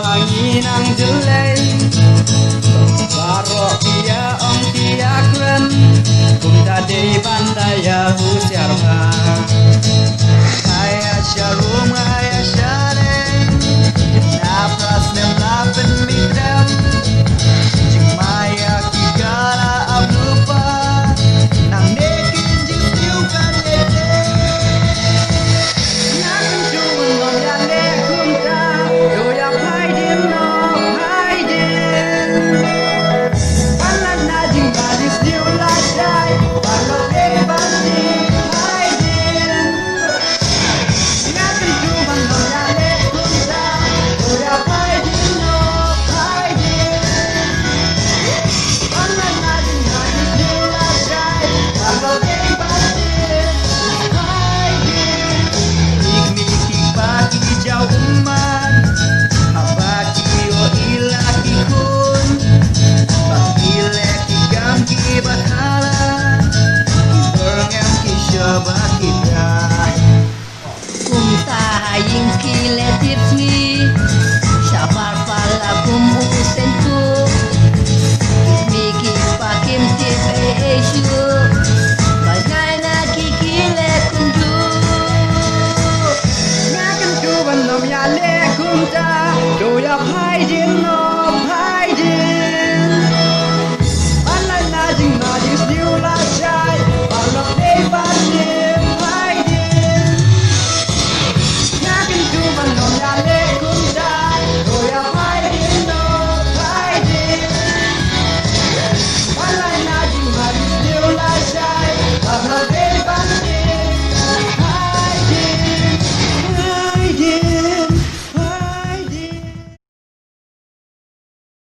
Angin ang jelek Barok dia om dia keren Kum tadi pandai ya usiarma Ayah syarum ayah syareng Napras nemlapen midram Jing maya kigala ablupa Nang nekin jing tiukan ete Nang cuman nom yang nekum ta Yoyak haidin no haidin Palan na jing badis diuladai Balok bandi haidin Nakan cuman nom yang nekum ta Yoyak haidin no haidin Palan na jing badis diuladai Balok bandi haidin Ikmiki pagi jauh umat Habaki o ilaki kun Bakile ki gamki bathala Berngem ki syabakita Kum tahaying kiletit ni Syafar pala kum usentu Miki pakim tip esyu Bagai na kikile kundu Ngakan cuban nom ya lekum ta Doyak haidin no